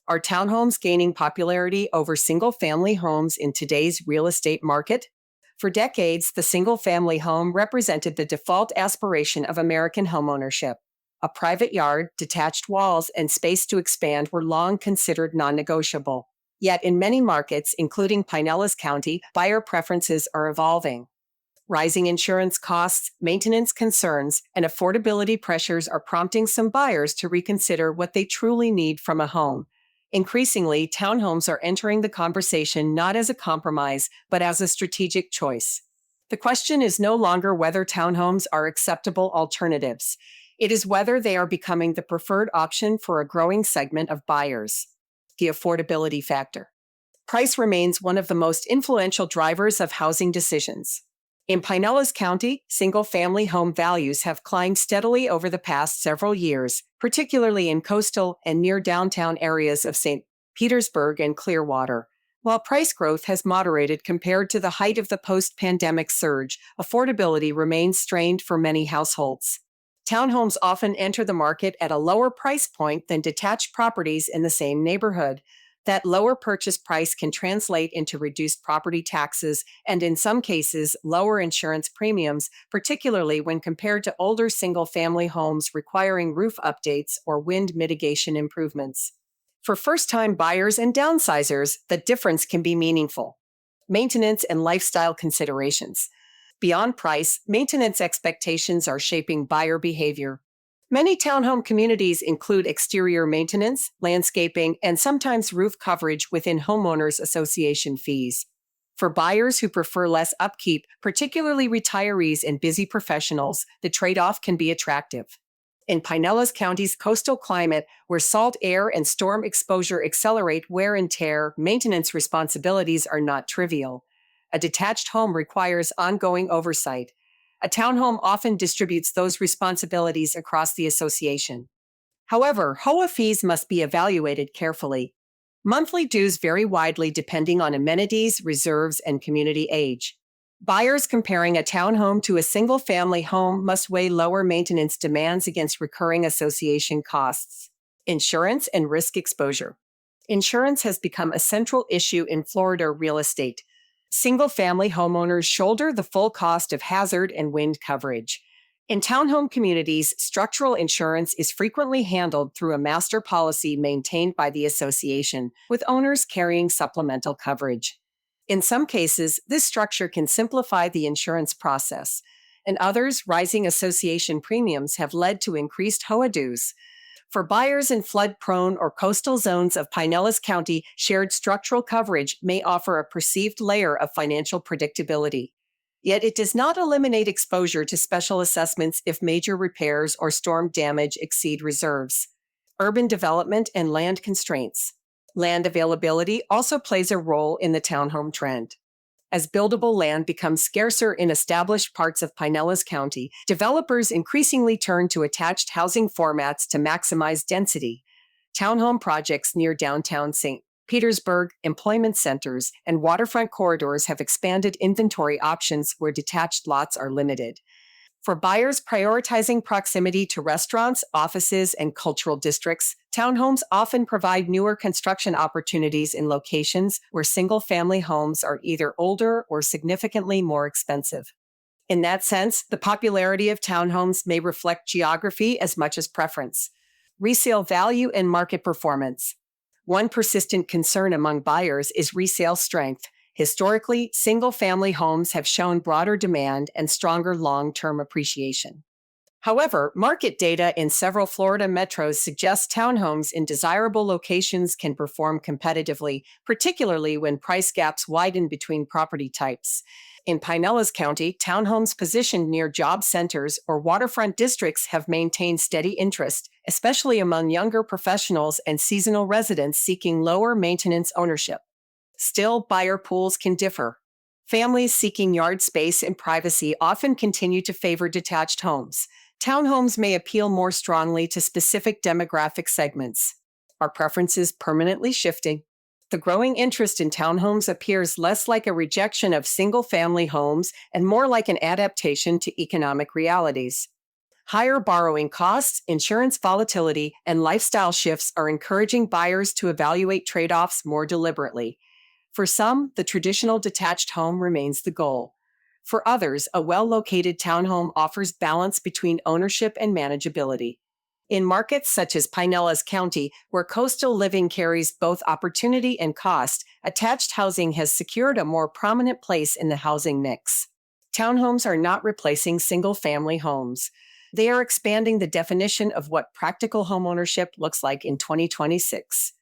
Are townhomes gaining popularity over single-family homes in today's real estate market? For decades, the single-family home represented the default aspiration of American homeownership. A private yard, detached walls, and space to expand were long considered non-negotiable. Yet in many markets, including Pinellas County, buyer preferences are evolving. Rising insurance costs, maintenance concerns, and affordability pressures are prompting some buyers to reconsider what they truly need from a home. Increasingly, townhomes are entering the conversation not as a compromise, but as a strategic choice. The question is no longer whether townhomes are acceptable alternatives. It is whether they are becoming the preferred option for a growing segment of buyers. The affordability factor. Price remains one of the most influential drivers of housing decisions. In Pinellas County, single-family home values have climbed steadily over the past several years, particularly in coastal and near downtown areas of St. Petersburg and Clearwater. While price growth has moderated compared to the height of the post-pandemic surge, affordability remains strained for many households. Townhomes often enter the market at a lower price point than detached properties in the same neighborhood. That lower purchase price can translate into reduced property taxes and, in some cases, lower insurance premiums, particularly when compared to older single-family homes requiring roof updates or wind mitigation improvements. For first-time buyers and downsizers, the difference can be meaningful. Maintenance and lifestyle considerations. Beyond price, maintenance expectations are shaping buyer behavior. Many townhome communities include exterior maintenance, landscaping, and sometimes roof coverage within homeowners association fees. For buyers who prefer less upkeep, particularly retirees and busy professionals, the trade-off can be attractive. In Pinellas County's coastal climate, where salt air and storm exposure accelerate wear and tear, maintenance responsibilities are not trivial. A detached home requires ongoing oversight. A townhome often distributes those responsibilities across the association. However, HOA fees must be evaluated carefully. Monthly dues vary widely depending on amenities, reserves, and community age. Buyers comparing a townhome to a single-family home must weigh lower maintenance demands against recurring association costs. Insurance and risk exposure. Insurance has become a central issue in Florida real estate. Single-family homeowners shoulder the full cost of hazard and wind coverage. In townhome communities, structural insurance is frequently handled through a master policy maintained by the association, with owners carrying supplemental coverage. In some cases, this structure can simplify the insurance process. In others, rising association premiums have led to increased HOA dues. For buyers in flood-prone or coastal zones of Pinellas County, shared structural coverage may offer a perceived layer of financial predictability. Yet it does not eliminate exposure to special assessments if major repairs or storm damage exceed reserves. Urban development and land constraints. Land availability also plays a role in the townhome trend. As buildable land becomes scarcer in established parts of Pinellas County, developers increasingly turn to attached housing formats to maximize density. Townhome projects near downtown St. Petersburg, employment centers, and waterfront corridors have expanded inventory options where detached lots are limited. For buyers prioritizing proximity to restaurants, offices, and cultural districts, townhomes often provide newer construction opportunities in locations where single-family homes are either older or significantly more expensive. In that sense, the popularity of townhomes may reflect geography as much as preference. Resale value and market performance. One persistent concern among buyers is resale strength. Historically, single-family homes have shown broader demand and stronger long-term appreciation. However, market data in several Florida metros suggests townhomes in desirable locations can perform competitively, particularly when price gaps widen between property types. In Pinellas County, townhomes positioned near job centers or waterfront districts have maintained steady interest, especially among younger professionals and seasonal residents seeking lower maintenance ownership. Still, buyer pools can differ. Families seeking yard space and privacy often continue to favor detached homes. Townhomes may appeal more strongly to specific demographic segments. Are preferences permanently shifting? The growing interest in townhomes appears less like a rejection of single-family homes and more like an adaptation to economic realities. Higher borrowing costs, insurance volatility, and lifestyle shifts are encouraging buyers to evaluate trade-offs more deliberately. For some, the traditional detached home remains the goal. For others, a well-located townhome offers balance between ownership and manageability. In markets such as Pinellas County, where coastal living carries both opportunity and cost, attached housing has secured a more prominent place in the housing mix. Townhomes are not replacing single-family homes. They are expanding the definition of what practical homeownership looks like in 2026.